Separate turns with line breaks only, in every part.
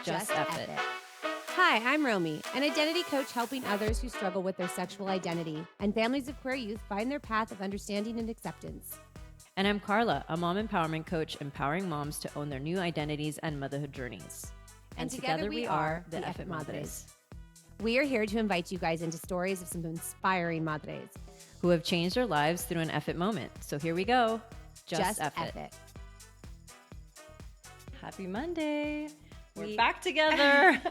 Just Eff It. Hi, I'm Romy, an identity coach helping others who struggle with their sexual identity and families of queer youth find their path of understanding and acceptance.
And I'm Carla, a mom empowerment coach empowering moms to own their new identities and motherhood journeys.
And together we are the EFFing Madres. We are here to invite you guys into stories of some inspiring madres
who have changed their lives through an Eff It moment. So here we go. Just Eff It. Happy Monday. We're back together.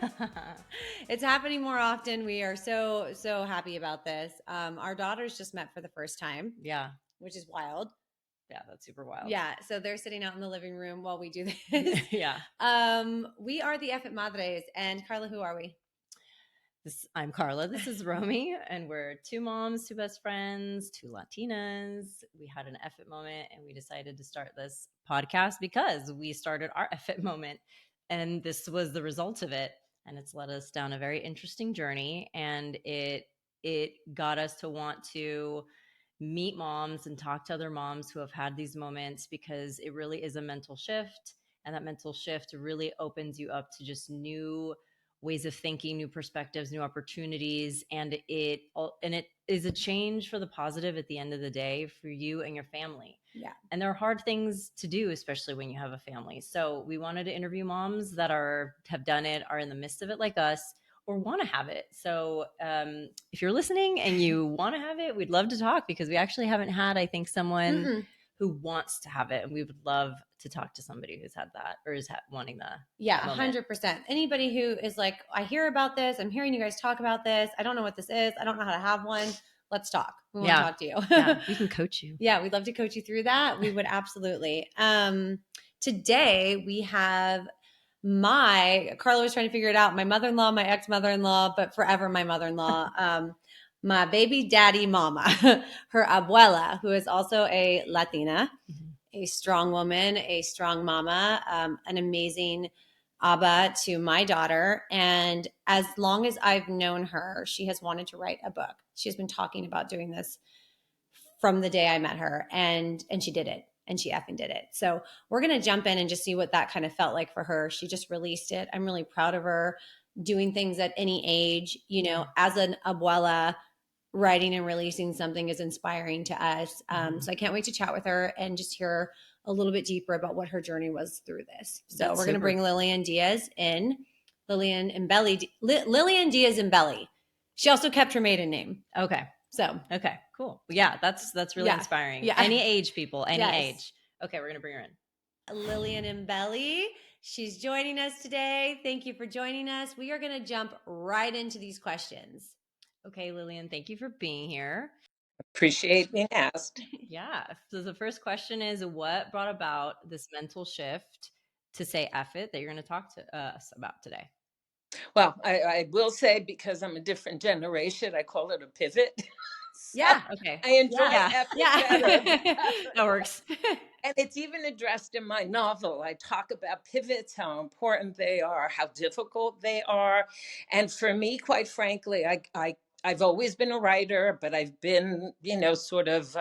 It's happening more often. We are so happy about this. Our daughters just met for the first time.
Yeah.
Which is wild.
Yeah, that's super wild.
Yeah. So they're sitting out in the living room while we do this.
Yeah.
We are the EFFing Madres. And Carla, who are we?
I'm Carla. This is Romy. And we're two moms, two best friends, two Latinas. We had an Eff It moment and we decided to start this podcast because we started our Eff It moment. And this was the result of it. And it's led us down a very interesting journey. And it got us to want to meet moms and talk to other moms who have had these moments, because it really is a mental shift. And that mental shift really opens you up to just new ways of thinking, new perspectives, new opportunities. And it is a change for the positive at the end of the day for you and your family.
Yeah.
And there are hard things to do, especially when you have a family. So we wanted to interview moms that have done it, are in the midst of it like us, or want to have it. So if you're listening and you want to have it, we'd love to talk, because we actually haven't had, I think, someone who wants to have it. And we would love to talk to somebody who's had that or is wanting that.
Yeah, 100%. Anybody who is like, I hear about this, I'm hearing you guys talk about this, I don't know what this is, I don't know how to have one. Let's talk. We want to talk to you.
Yeah, we can coach you.
Yeah, we'd love to coach you through that. We would absolutely. Today we have Carla was trying to figure it out, my mother-in-law, my ex-mother-in-law, but forever my mother-in-law, my baby daddy mama, her abuela, who is also a Latina, a strong woman, a strong mama, an amazing Abba to my daughter. And as long as I've known her, she has wanted to write a book. She's been talking about doing this from the day I met her, and she did it, and she effing did it. So we're going to jump in and just see what that kind of felt like for her. She just released it. I'm really proud of her doing things at any age, as an abuela. Writing and releasing something is inspiring to us. So I can't wait to chat with her and just hear a little bit deeper about what her journey was through this. So we're going to bring Lillian Diaz in. Lillian Diaz and Belly. She also kept her maiden name.
Okay. Okay, cool. Yeah, that's really inspiring.
Yeah.
Any age, people, any age. Okay, we're going to bring her in.
Lillian and Belly. She's joining us today. Thank you for joining us. We are going to jump right into these questions.
Okay, Lillian, thank you for being here.
Appreciate being asked.
Yeah. So the first question is, what brought about this mental shift to say Eff It that you're going to talk to us about today?
Well, I will say, because I'm a different generation, I call it a pivot.
So yeah. Okay.
I enjoy Eff It better.
That works.
And it's even addressed in my novel. I talk about pivots, how important they are, how difficult they are. And for me, quite frankly, I've always been a writer, but I've been, sort of,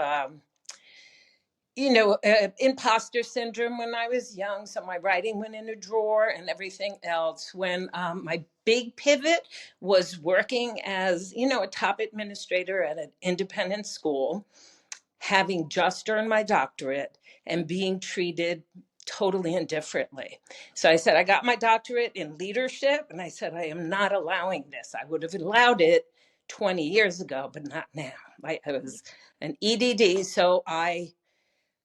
imposter syndrome when I was young. So my writing went in a drawer and everything else. When my big pivot was working as, a top administrator at an independent school, having just earned my doctorate and being treated totally indifferently. So I said, I got my doctorate in leadership, and I said, I am not allowing this. I would have allowed it 20 years ago, but not now. I was an EDD. So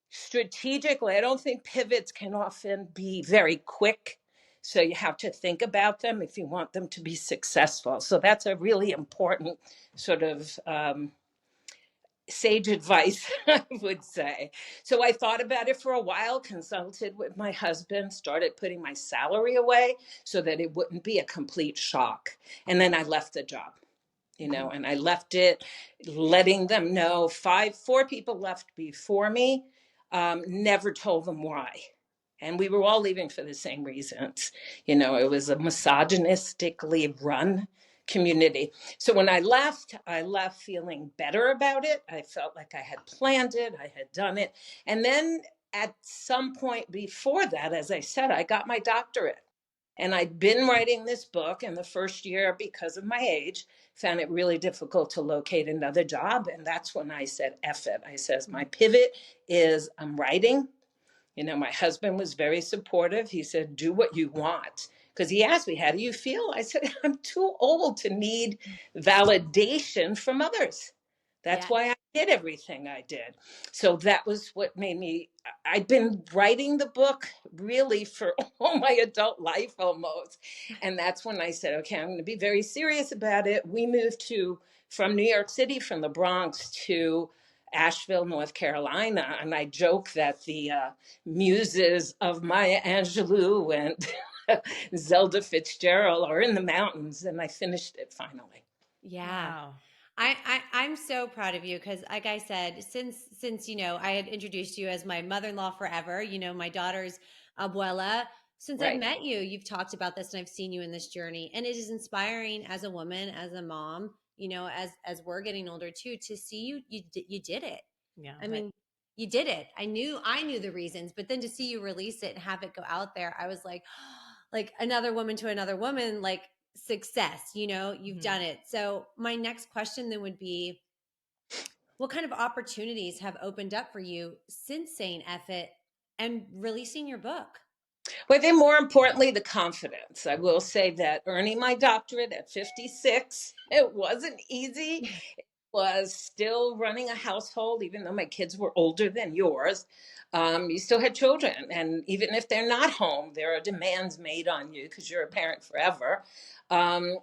strategically, I don't think pivots can often be very quick. So you have to think about them if you want them to be successful. So that's a really important sort of sage advice, I would say. So I thought about it for a while, consulted with my husband, started putting my salary away so that it wouldn't be a complete shock. And then I left the job, and I left it, letting them know. 4 people left before me, never told them why. And we were all leaving for the same reasons. It was a misogynistically run community. So when I left feeling better about it. I felt like I had planned it, I had done it. And then at some point before that, as I said, I got my doctorate. And I'd been writing this book, and the first year, because of my age, found it really difficult to locate another job. And that's when I said, F it. I says, my pivot is I'm writing. You know, my husband was very supportive. He said, do what you want. Because he asked me, how do you feel? I said, I'm too old to need validation from others. That's
Yeah.
why I did everything I did. So that was what made me. I'd been writing the book really for all my adult life almost. And that's when I said, okay, I'm going to be very serious about it. We moved from New York City, from the Bronx to Asheville, North Carolina. And I joke that the muses of Maya Angelou and Zelda Fitzgerald are in the mountains. And I finished it finally.
Yeah.
Wow.
I'm so proud of you because, like I said, since I had introduced you as my mother-in-law forever, my daughter's abuela. Since I've
Right.
met you, you've talked about this, and I've seen you in this journey, and it is inspiring as a woman, as a mom. As we're getting older too, to see you did it.
Yeah.
I mean, you did it. I knew the reasons, but then to see you release it and have it go out there, I was like, like another woman to another woman, like success, you've done it. So my next question then would be, what kind of opportunities have opened up for you since saying F it and releasing your book?
But then more importantly, the confidence. I will say that earning my doctorate at 56, it wasn't easy. Was still running a household, even though my kids were older than yours. You still had children. And even if they're not home, there are demands made on you because you're a parent forever. Um,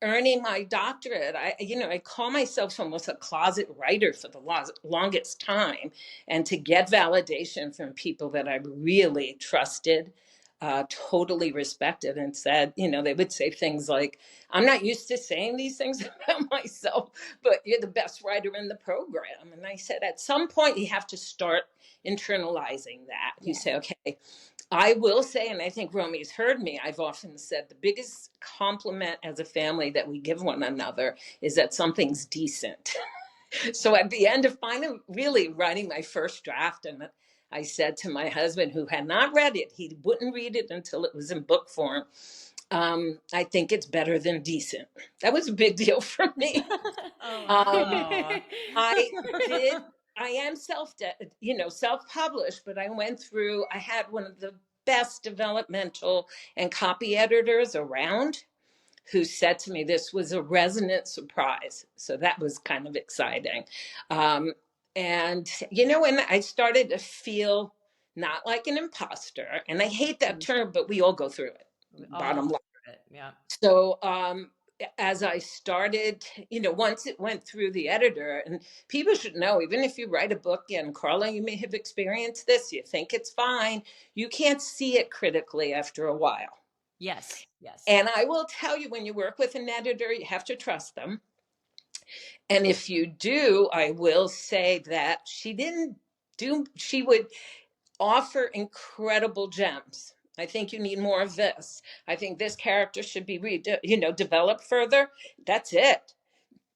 Earning my doctorate, I call myself almost a closet writer for the longest time, and to get validation from people that I really trusted, totally respected, and said, they would say things like, I'm not used to saying these things about myself, but you're the best writer in the program. And I said, at some point, you have to start internalizing that. You
Yes.
say, okay, I will say, and I think Romy's heard me, I've often said the biggest compliment as a family that we give one another is that something's decent. So at the end of finally really writing my first draft, and I said to my husband, who had not read it, he wouldn't read it until it was in book form. I think it's better than decent. That was a big deal for me.
Oh,
Um,
wow.
I did. I am self-published, but I had one of the best developmental and copy editors around who said to me this was a resonant surprise. So that was kind of exciting. Um, and I started to feel not like an imposter, and I hate that term, but we all go through it.
We all
Bottom line.
it. Yeah.
So as I started, once it went through the editor, and people should know, even if you write a book, and Carla, you may have experienced this, you think it's fine, you can't see it critically after a while.
Yes. Yes.
And I will tell you, when you work with an editor, you have to trust them. And if you do, I will say that she would offer incredible gems. I think you need more of this. I think this character should be developed further. That's it.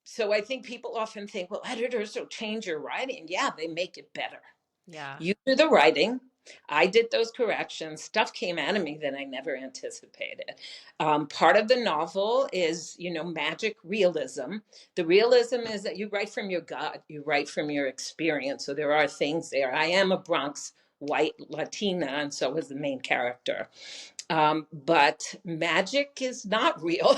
So I think people often think, well, editors will change your writing. Yeah, they make it better.
Yeah.
You do the writing. I did those corrections. Stuff came out of me that I never anticipated. Part of the novel is, magic realism. The realism is that you write from your gut, you write from your experience. So there are things there. I am a Bronx white Latina, and so is the main character. But magic is not real.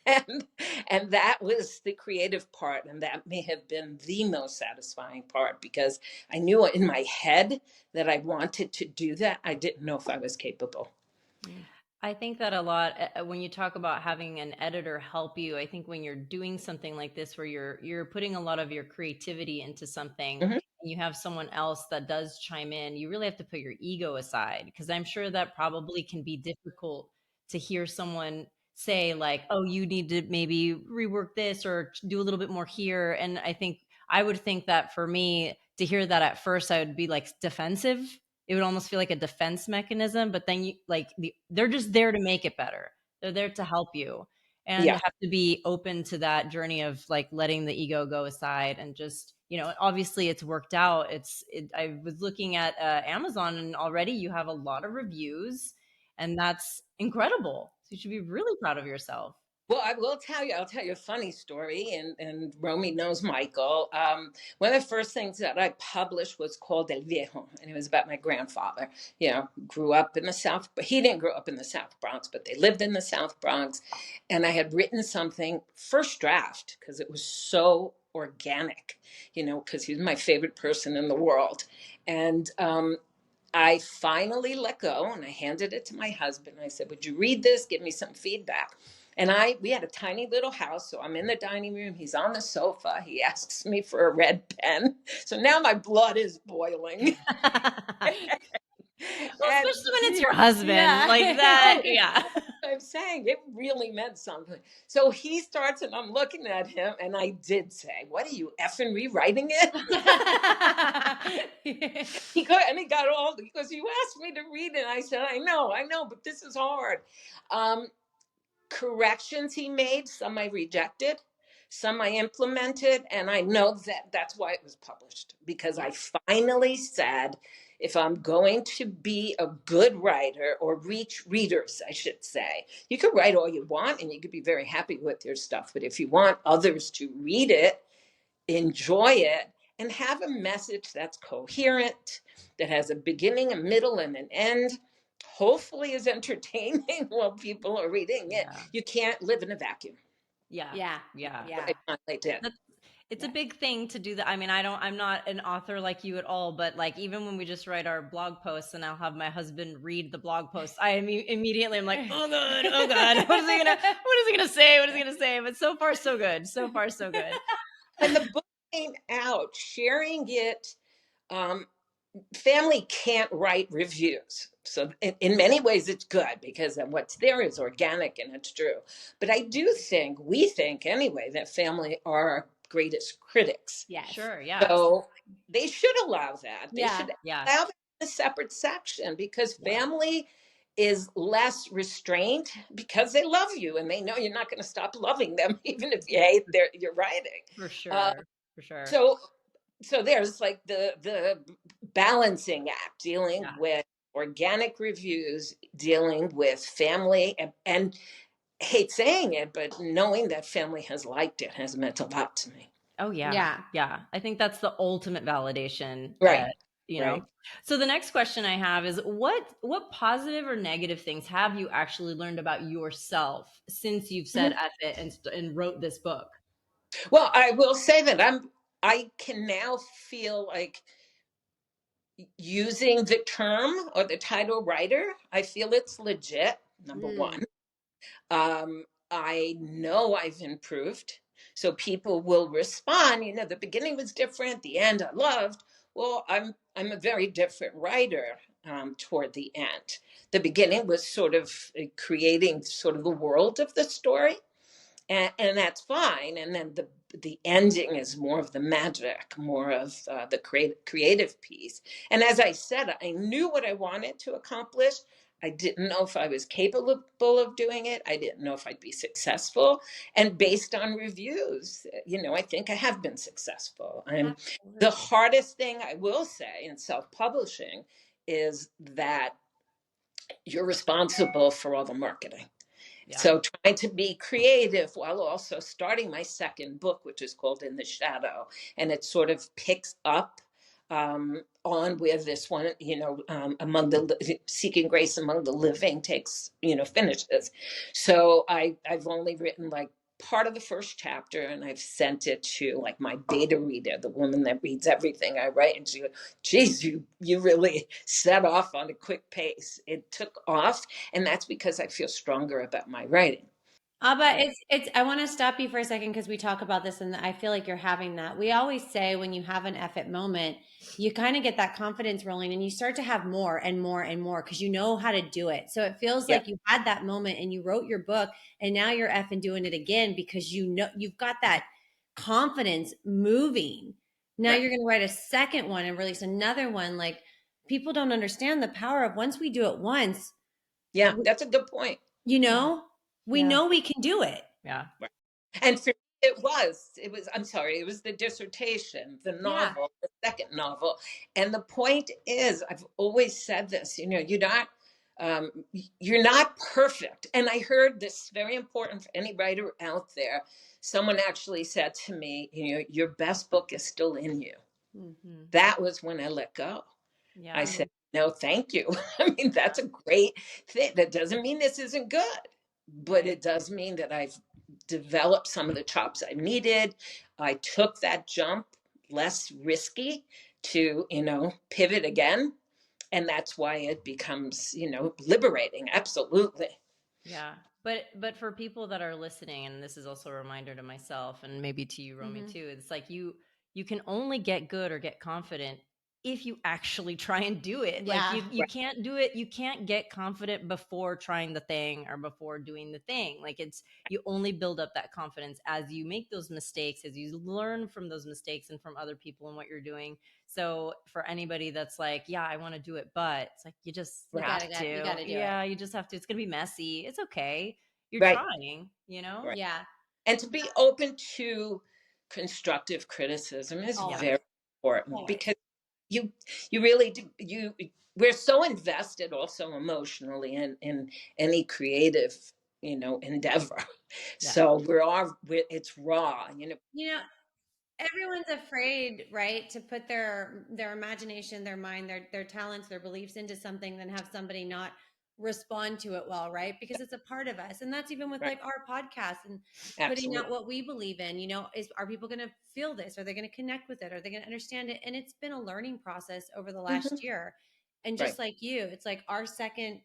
and and that was the creative part, and that may have been the most satisfying part, because I knew in my head that I wanted to do that. I didn't know if I was capable.
I think that a lot when you talk about having an editor help you, I think when you're doing something like this where you're putting a lot of your creativity into something,
Mhm.
and you have someone else that does chime in, you really have to put your ego aside, because I'm sure that probably can be difficult to hear someone say like, "Oh, you need to maybe rework this or do a little bit more here." And I would think that for me to hear that at first, I would be like defensive. It would almost feel like a defense mechanism, but then they're just there to make it better. They're there to help you, and you
Yeah.
have to be open to that journey of like letting the ego go aside and just, obviously it's worked out. I was looking at Amazon, and already you have a lot of reviews, and that's incredible. So you should be really proud of yourself.
Well, I'll tell you a funny story, and Romy knows Michael. One of the first things that I published was called El Viejo, and it was about my grandfather. Grew up in the South, but he didn't grow up in the South Bronx, but they lived in the South Bronx. And I had written something, first draft, because it was so organic, because he was my favorite person in the world. And I finally let go and I handed it to my husband. I said, "Would you read this? Give me some feedback." And we had a tiny little house. So I'm in the dining room. He's on the sofa. He asks me for a red pen. So now my blood is boiling.
Well, especially when it's your husband like that. Yeah.
I'm saying it really meant something. So he starts and I'm looking at him and I did say, "What are you effing rewriting it?" He got all, because you asked me to read it. I said, I know, but this is hard. Corrections he made, some I rejected, some I implemented, and I know that that's why it was published, because I finally said, if I'm going to be a good writer or reach readers, I should say, you could write all you want and you could be very happy with your stuff. But if you want others to read it, enjoy it, and have a message that's coherent, that has a beginning, a middle, and an end, hopefully is entertaining while people are reading it. You can't live in a vacuum.
Yeah.
I finally did.
It's a big thing to do that. I mean, I'm not an author like you at all, but like, even when we just write our blog posts and I'll have my husband read the blog post, I immediately I'm like, oh God, what is he gonna say? But so far, so good.
And the book came out, sharing it. Family can't write reviews. So in many ways it's good, because what's there is organic and it's true. But I do think, we think anyway, that family are our greatest critics.
Yeah,
sure. Yeah.
So they should allow that. They should allow that in a separate section, because family is less restrained because they love you and they know you're not going to stop loving them, even if you hate your writing.
For sure.
So there's like the balancing act, dealing with organic reviews, dealing with family, and hate saying it, but knowing that family has liked it has meant a lot to me.
Oh yeah. I think that's the ultimate validation.
Right.
So the next question I have is, what positive or negative things have you actually learned about yourself since you've said F it and wrote this book?
Well, I will say that I can now feel like using the term or the title writer. I feel it's legit, number one. I know I've improved. So people will respond, the beginning was different, the end I loved. Well, I'm a very different writer toward the end. The beginning was sort of creating sort of the world of the story. And that's fine. And then the ending is more of the magic, more of the creative piece. And as I said, I knew what I wanted to accomplish. I didn't know if I was capable of doing it. I didn't know if I'd be successful. And based on reviews, I think I have been successful. The hardest thing I will say in self-publishing is that you're responsible for all the marketing. So trying to be creative while also starting my second book, which is called In the Shadow. And it sort of picks up on where this one, among the Seeking Grace Among the Living finishes. So I've only written like part of the first chapter, and I've sent it to like my beta reader, the woman that reads everything I write. And she goes, "Geez, you really set off on a quick pace." It took off, and that's because I feel stronger about my writing.
But it's I want to stop you for a second, because we talk about this and I feel like you're having that. We always say when you have an F it moment, you kind of get that confidence rolling and you start to have more and more and more because you know how to do it. So it feels like you had that moment and you wrote your book, and now you're effing doing it again because you've got that confidence moving. Now you're going to write a second one and release another one. Like, people don't understand the power of once we do it once.
Yeah, that's a good point.
We know we can do it.
Yeah.
And for me, it was the dissertation, the novel, the second novel. And the point is, I've always said this, you're not You're not perfect. And I heard this very important for any writer out there. Someone actually said to me, your best book is still in you.
Mm-hmm.
That was when I let go.
Yeah.
I said, no, thank you. I mean, that's a great thing. That doesn't mean this isn't good, but it does mean that I've developed some of the chops I needed. I took that jump, less risky, to, pivot again. And that's why it becomes, liberating. Absolutely.
Yeah. But for people that are listening, and this is also a reminder to myself and maybe to you, Romy, too, it's like you can only get good or get confident if you actually try and do it.
Yeah.
Like you can't do it, you can't get confident before trying the thing or before doing the thing. Like you only build up that confidence as you make those mistakes, as you learn from those mistakes and from other people and what you're doing. So for anybody that's like, yeah, I want to do it, but it's like you just
Right.
have to.
You gotta do
Yeah,
it.
you just have to. It's gonna be messy. It's okay. You're
Right.
trying,
Right.
Yeah.
And to be open to constructive criticism is very important, because you really do, we're so invested also emotionally in any creative endeavor.
Yeah.
So it's raw.
Everyone's afraid, right, to put their imagination, their mind, their talents, their beliefs into something, then have somebody not respond to it well, right? Because it's a part of us. And that's even with
Right.
like our podcast and putting out
Absolutely.
what we believe in. Are people going to feel this? Are they going to connect with it? Are they going to understand it? And it's been a learning process over the last
Mhm.
year. And
Right.
just like you, it's like our second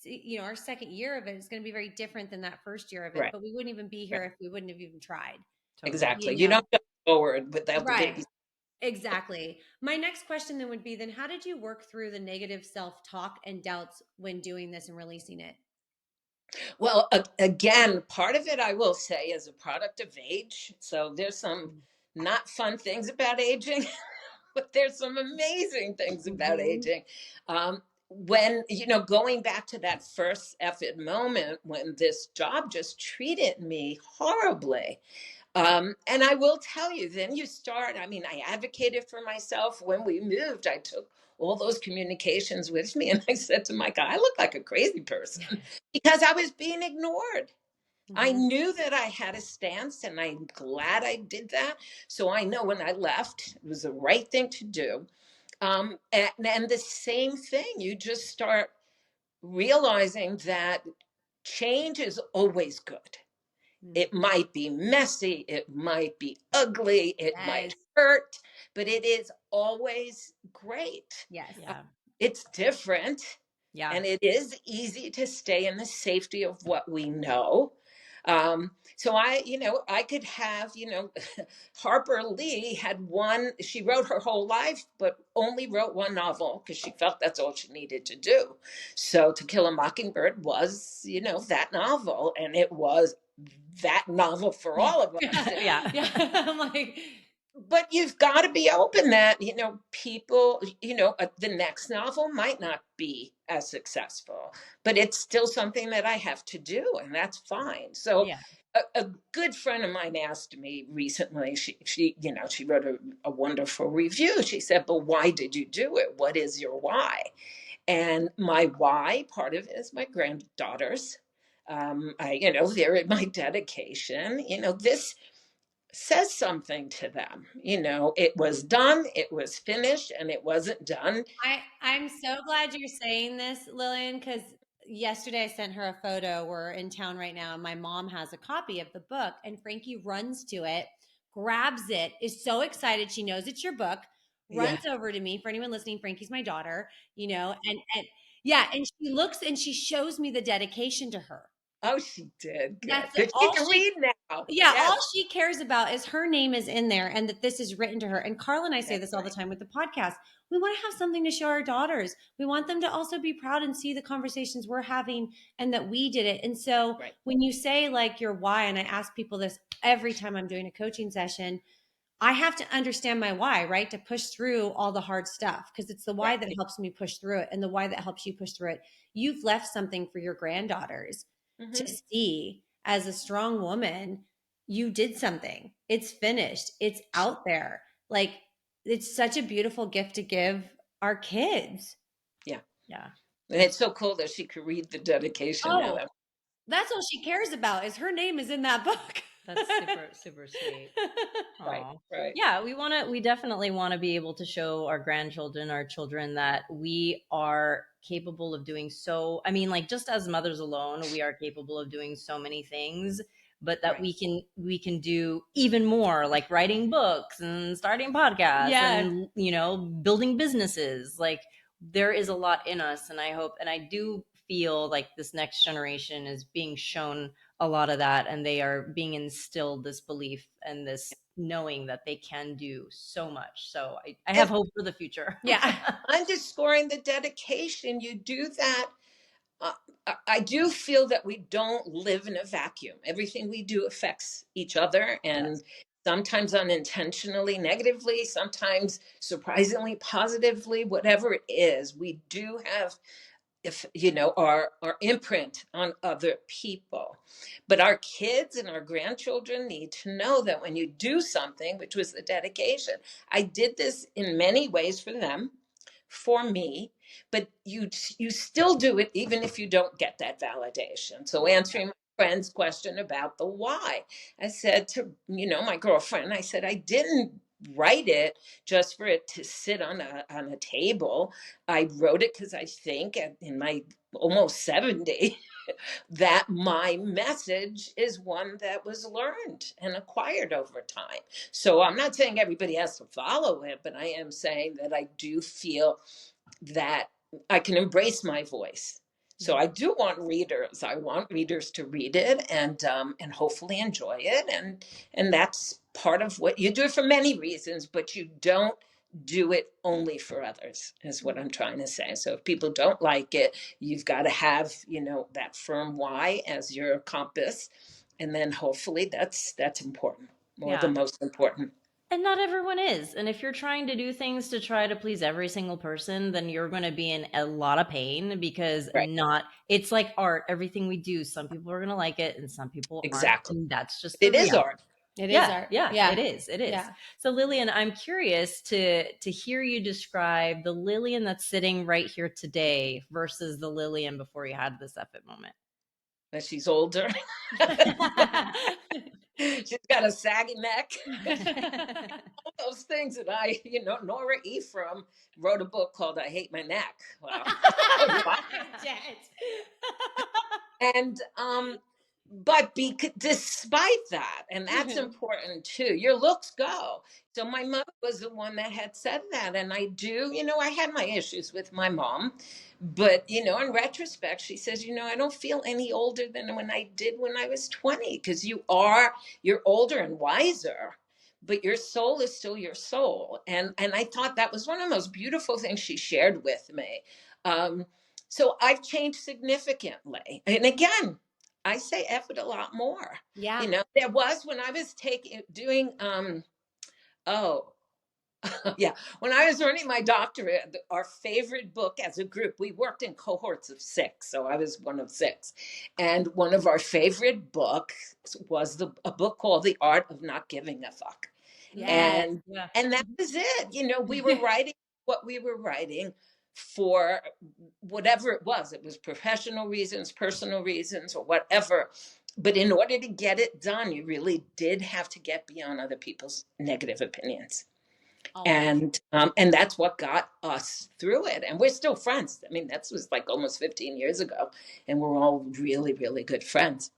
year of it is going to be very different than that first year of it,
Right.
but we wouldn't even be
Right.
here if we wouldn't have even tried.
Totally.
Exactly.
You
You
know?
don't go forward without the
Right.
baby.
Exactly. My next question then would be, then how did you work through the negative self-talk and doubts when doing this and releasing it?
Well, again, part of it, I will say, is a product of age. So there's some not fun things about aging, but there's some amazing things about aging. When, going back to that first effort moment when this job just treated me horribly. And I will tell you, then you start, I advocated for myself. When we moved, I took all those communications with me and I said to Micah, I look like a crazy person because I was being ignored. I knew that I had a stance and I'm glad I did that. So I know when I left, it was the right thing to do. And the same thing, you just start realizing that change is always good. It might be messy, it might be ugly, it might
Yes.
hurt, but it is always great.
Yes.
Yeah.
It's different.
Yeah.
And it is easy to stay in the safety of what we know. So I could have, Harper Lee she wrote her whole life, but only wrote one novel because she felt that's all she needed to do. So To Kill a Mockingbird was, that novel, and it was that novel for all of us.
Yeah.
Yeah. I'm like,
But you've got to be open that, people, the next novel might not be as successful, but it's still something that I have to do, and that's fine. So
Yeah.
a good friend of mine asked me recently, she wrote a wonderful review. She said, but why did you do it? What is your why? And my why, part of it is my granddaughters. They're my dedication. This says something to them. It was done, it was finished, and it wasn't done.
I'm so glad you're saying this, Lillian, because yesterday I sent her a photo. We're in town right now, and my mom has a copy of the book, and Frankie runs to it, grabs it, is so excited. She knows it's your book,
Yeah.
runs over to me. For anyone listening, Frankie's my daughter, and yeah, and she looks and she shows me the dedication to her.
Oh, she did. Good.
That's
Good. She
all
can
she
read now.
Yeah, all
Yes.
she cares about is her name is in there and that this is written to her. And Carla and I say
That's
this all the
right.
time with the podcast. We want to have something to show our daughters. We want them to also be proud and see the conversations we're having and that we did it. And so
Right.
when you say like your why, and I ask people this every time I'm doing a coaching session, I have to understand my why, right? To push through all the hard stuff because it's the why
Right.
that helps me push through it and the why that helps you push through it. You've left something for your granddaughters to
Mm-hmm.
see as a strong woman. You did something. It's finished. It's out there. Like it's such a beautiful gift to give our kids.
Yeah.
Yeah.
And it's so cool that she could read the dedication now.
Oh, that's all she cares about is her name is in that book.
That's super, super sweet.
Right,
Aw.
right.
Yeah, we definitely want to be able to show our grandchildren, our children, that we are capable of doing so. I mean, like, just as mothers alone, we are capable of doing so many things, but that
Right.
we can do even more, like writing books and starting podcasts
Yeah.
and, you know, building businesses. Like, there is a lot in us, and I hope and I do feel like this next generation is being shown a lot of that, and they are being instilled this belief and this knowing that they can do so much. So I have
And
hope for the future.
Yeah.
underscoring the dedication, you do that. uh, I do feel that we don't live in a vacuum. Everything we do affects each other, and
Yes.
sometimes unintentionally negatively, sometimes surprisingly positively. Whatever it is, we do have, if you know, our imprint on other people. But our kids and our grandchildren need to know that when you do something, which was the dedication, I did this in many ways for them, for me, but you still do it even if you don't get that validation. So answering my friend's question about the why, I said to, you know, my girlfriend, I said, I didn't write it just for it to sit on a table. I wrote it because I think in my almost 70 that my message is one that was learned and acquired over time. So I'm not saying everybody has to follow it, but I am saying that I do feel that I can embrace my voice. So I do want readers. I want readers to read it and hopefully enjoy it. And that's part of what you do it for many reasons, but you don't do it only for others, is what I'm trying to say. So if people don't like it, you've got to have, you know, that firm why as your compass. And then hopefully that's important, or the
Yeah.
most important.
And not everyone is. And if you're trying to do things to try to please every single person, then you're going to be in a lot of pain, because
Right.
it's like art. Everything we do, some people are going to like it and some people aren't.
Exactly.
And that's just the
It is
reality.
art.
It is
Yeah,
art.
yeah,
Yeah.
it is. It is.
Yeah.
So Lillian, I'm curious to hear you describe the Lillian that's sitting right here today versus the Lillian before you had this epic moment.
That she's older. She's got a saggy neck. All those things that I, you know, Nora Ephraim wrote a book called I Hate My Neck. Well, and but despite that, and that's important too, your looks go. So my mother was the one that had said that, and I do, you know, I had my issues with my mom, but you know, in retrospect, she says, you know, I don't feel any older than when I did when I was 20, because you're older and wiser, but your soul is still your soul. And I thought that was one of the most beautiful things she shared with me. um, so I've changed significantly, and again, I say F it a lot more.
Yeah.
You know, there was when I was doing, oh, yeah, when I was earning my doctorate, our favorite book as a group, we worked in cohorts of 6. So I was one of 6. And one of our favorite books was a book called The Art of Not Giving a Fuck.
Yes.
And,
Yeah.
and that was it. You know, we were writing what we were writing for whatever it was. It was professional reasons, personal reasons, or whatever. But in order to get it done, you really did have to get beyond other people's negative opinions.
Always.
And that's what got us through it. And we're still friends. I mean, that was like almost 15 years ago. And we're all really, really good friends.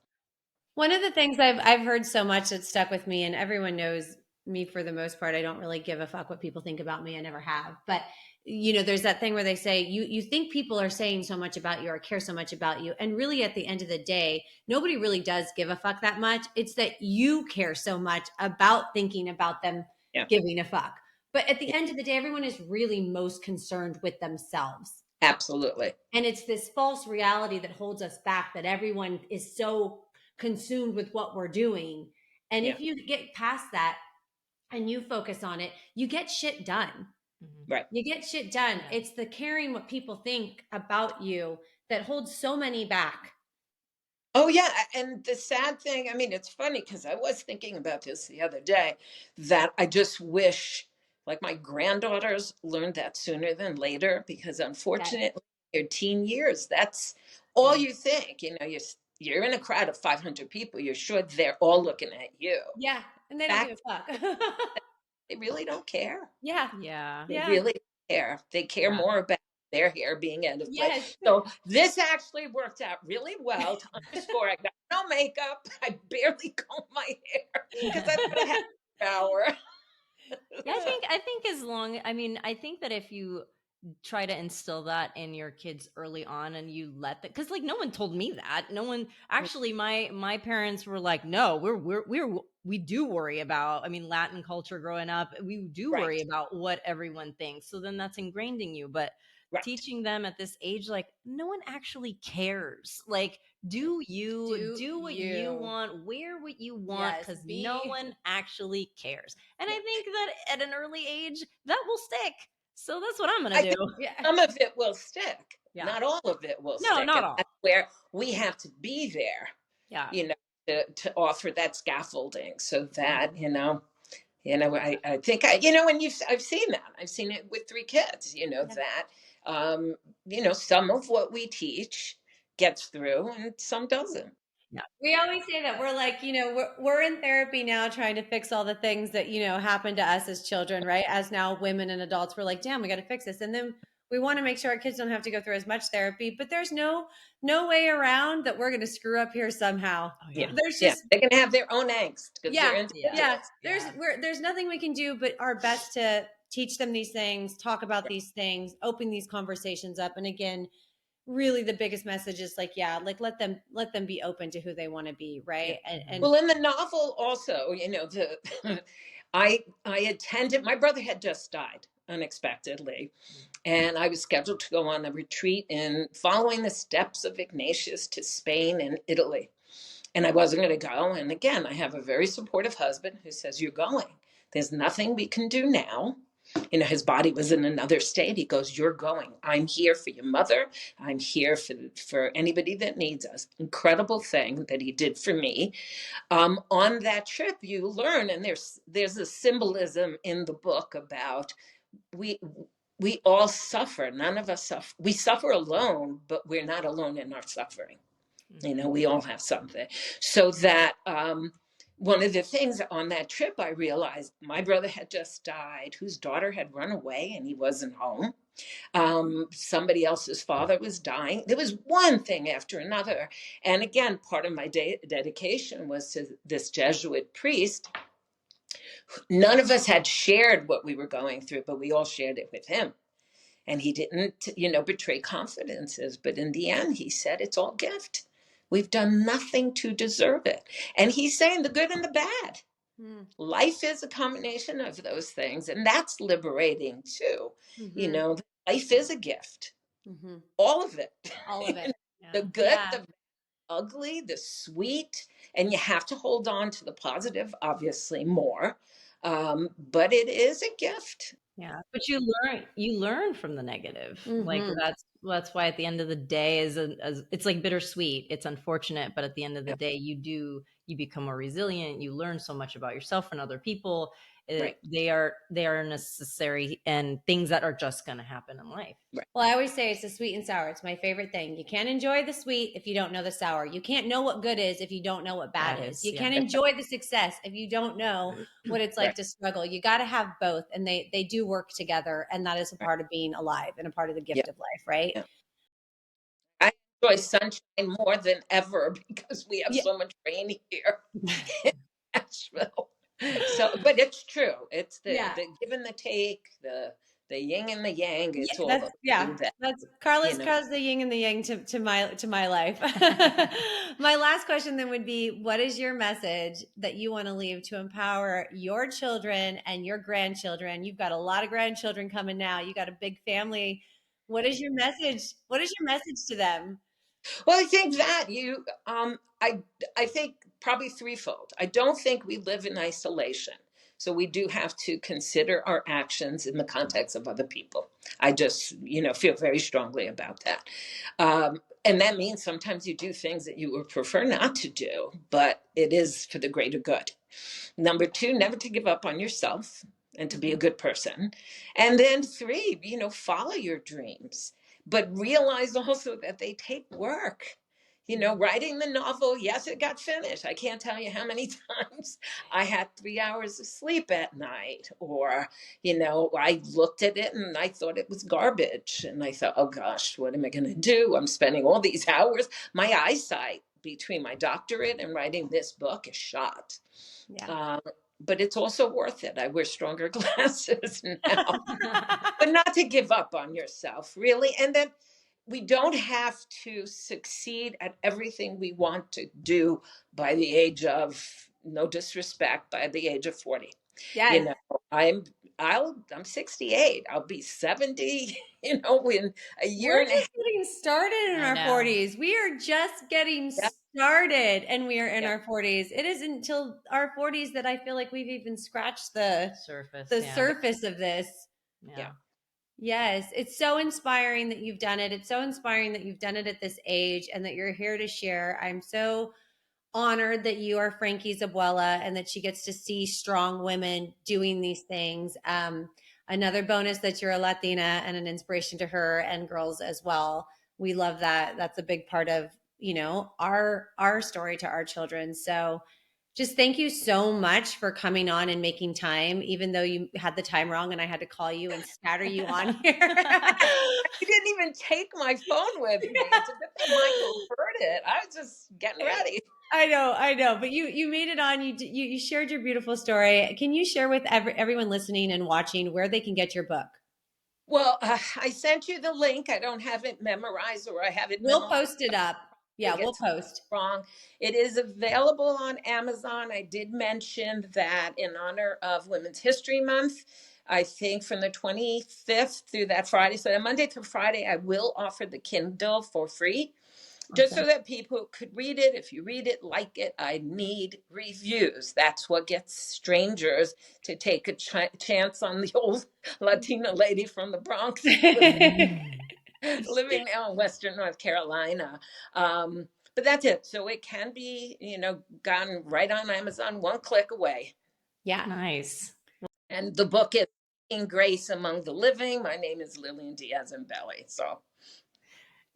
One of the things I've heard so much that stuck with me, and everyone knows me for the most part. I don't really give a fuck what people think about me. I never have. But you know, there's that thing where they say you think people are saying so much about you or care so much about you, and really at the end of the day, nobody really does give a fuck that much. It's that you care so much about thinking about them
Yeah,
giving a fuck. But at the end of the day, everyone is really most concerned with themselves.
absolutely.
And it's this false reality that holds us back, that everyone is so consumed with what we're doing. And
Yeah,
if you get past that and you focus on it, you get shit done.
right.
You get shit done.
Yeah.
It's the caring what people think about you that holds so many back.
Oh, yeah. And the sad thing, I mean, it's funny because I was thinking about this the other day, that I just wish like my granddaughters learned that sooner than later, because
Yes.
unfortunately, your teen years, that's all you think. You're in a crowd of 500 people. You're sure they're all looking at you.
Yeah. And they don't
Back,
give a fuck.
they really don't care.
Yeah.
Yeah.
They
Yeah.
really don't care. They care
Yeah.
more about their hair being end of place.
Yes.
So this actually worked out really well to underscore. I got no makeup. I barely comb my hair because I thought I had an hour.
Yeah, I think I think that if you try to instill that in your kids early on and you let that, because like no one told me that. No one actually, my parents were like, no, we do worry about, I mean, Latin culture growing up, we do
Right.
worry about what everyone thinks. So then that's ingrained in you. But
Right.
teaching them at this age, like no one actually cares. Like, do what you want, wear what you want,
Yes,
because no one actually cares. And I think that at an early age, that will stick. So that's what I'm going
I
to
think
do.
Yeah.
some of it will stick.
Yeah.
Not all of it will
No,
stick.
not
And
all.
that's where we have to be there,
Yeah.
to offer that scaffolding so that, I think and I've seen that. I've seen it with 3 kids, that, some of what we teach gets through and some doesn't.
Yeah.
We always say that we're like, we're in therapy now trying to fix all the things that, happened to us as children, right? As now women and adults, we're like, damn, we got to fix this. And then we want to make sure our kids don't have to go through as much therapy, but there's no way around that we're going to screw up here somehow.
Oh, yeah.
There's just,
They can have their own angst because they're
yeah.
individuals.
There's nothing we can do but our best to teach them these things, talk about
Right.
these things, open these conversations up. And again, really the biggest message is like, let them be open to who they want to be, right? And
Well, in the novel also, I attended, my brother had just died unexpectedly, and I was scheduled to go on a retreat in following the steps of Ignatius to Spain and Italy. And I wasn't going to go. And again, I have a very supportive husband who says, you're going. There's nothing we can do now. His body was in another state. He goes, you're going. I'm here for your mother. I'm here for anybody that needs us. Incredible thing that he did for me. On that trip, you learn, and there's a symbolism in the book about we all suffer. None of us suffer. We suffer alone, but we're not alone in our suffering. We all have something. So that one of the things on that trip, I realized my brother had just died, whose daughter had run away and he wasn't home. Somebody else's father was dying. There was one thing after another. And again, part of my dedication was to this Jesuit priest. None of us had shared what we were going through, but we all shared it with him. And he didn't, betray confidences. But in the end, he said, it's all gift. We've done nothing to deserve it. And he's saying the good and the bad. Life is a combination of those things. And that's liberating too. Life is a gift. All of it.
all of it.
The good, the ugly, the sweet. And you have to hold on to the positive, obviously, more. But it is a gift.
Yeah, but you learn from the negative. Like that's why at the end of the day it's like bittersweet. It's unfortunate, but at the end of the day, you become more resilient. You learn so much about yourself and other people.
Right.
They are necessary and things that are just going to happen in life.
Right.
Well, I always say it's the sweet and sour. It's my favorite thing. You can't enjoy the sweet if you don't know the sour. You can't know what good is if you don't know what bad is. You can't enjoy the success if you don't know what it's like to struggle. You got to have both, and they do work together, and that is a part of being alive and a part of the gift of life, right?
Yeah. I enjoy sunshine more than ever because we have so much rain here in Nashville. So, but it's true. It's the give and the take, the yin and the yang. It's all
that's Carla's the yin and the yang to my life. My last question then would be, what is your message that you want to leave to empower your children and your grandchildren? You've got a lot of grandchildren coming now. You got a big family. What is your message? What is your message to them?
Well, I think that I think probably threefold. I don't think we live in isolation. So we do have to consider our actions in the context of other people. I just, feel very strongly about that. And that means sometimes you do things that you would prefer not to do, but it is for the greater good. Number 2, never to give up on yourself and to be a good person. And then 3, follow your dreams. but realize also that they take work. You know, writing the novel, yes, it got finished. I can't tell you how many times I had 3 hours of sleep at night, or, you know, I looked at it and I thought it was garbage. And I thought, oh gosh, what am I going to do? I'm spending all these hours. My eyesight between my doctorate and writing this book is shot.
Yeah.
But it's also worth it. I wear stronger glasses now. But not to give up on yourself, really. And then we don't have to succeed at everything we want to do by the age of, no disrespect, by the age of 40. You
Yes.
know, I'm 68. I'll be 70, you know, in a year
We're
and a half.
just getting started in
I
our
know.
40s. We are just getting
Yeah.
started and we are in
Yeah.
our 40s. It isn't until our 40s that I feel like we've even scratched the
Surface.
surface of this.
Yeah.
Yes, it's so inspiring that you've done it. It's so inspiring that you've done it at this age and that you're here to share. I'm so honored that you are Frankie's abuela and that she gets to see strong women doing these things. Another bonus that you're a Latina and an inspiration to her and girls as well. We love that. That's a big part of, you know, our story to our children. So just thank you so much for coming on and making time, even though you had the time wrong and I had to call you and scatter you on here.
You didn't even take my phone with me. It's a good thing Michael heard it. I was just getting ready.
I know, but you made it on. You shared your beautiful story. Can you share with everyone listening and watching where they can get your book?
Well, I sent you the link. I don't have it memorized, or I have it
We'll
memorized.
post it up. Yeah, we'll post.
Wrong. It is available on Amazon. I did mention that in honor of Women's History Month, I think from the 25th through that Friday, so Monday through Friday, I will offer the Kindle for free. Just so that people could read it. If you read it, like it, I need reviews. That's what gets strangers to take a chance on the old Latina lady from the Bronx living now in Western North Carolina. But that's it. So it can be, you know, gotten right on Amazon, one click away.
Yeah.
Nice.
And the book is In Grace Among the Living. My name is Lillian Diaz and Belly. So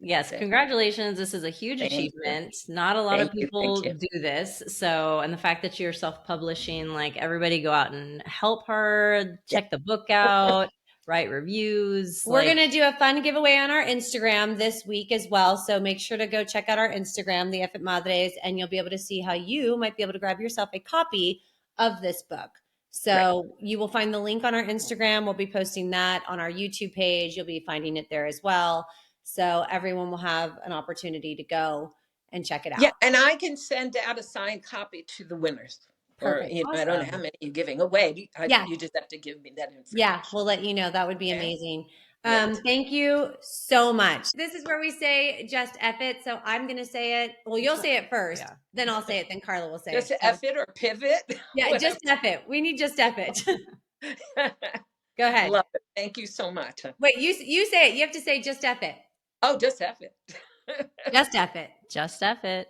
yes, congratulations. This is a huge achievement. Not a lot of people do this. So, and the fact that you're self-publishing, like everybody go out and help her, check the book out, write reviews.
We're going to do a fun giveaway on our Instagram this week as well. So make sure to go check out our Instagram, the EFFing Madres, and you'll be able to see how you might be able to grab yourself a copy of this book. So you will find the link on our Instagram. We'll be posting that on our YouTube page. You'll be finding it there as well. So everyone will have an opportunity to go and check it out.
Yeah, and I can send out a signed copy to the winners.
Perfect.
Or, you know, I don't know how many you're giving away. You just have to give me that information.
Yeah, we'll let you know. That would be amazing. Thank you so much. This is where we say just F it. So I'm going to say it. Well, you'll say it first. Yeah. Then I'll say it. Then Carla will say
just
it.
Just F it or pivot?
Yeah, just F it. We need just F it. Go ahead.
Love it. Thank you so much.
Wait, you say it. You have to say just F it.
Oh, just F it.
Just F it.
Just F it.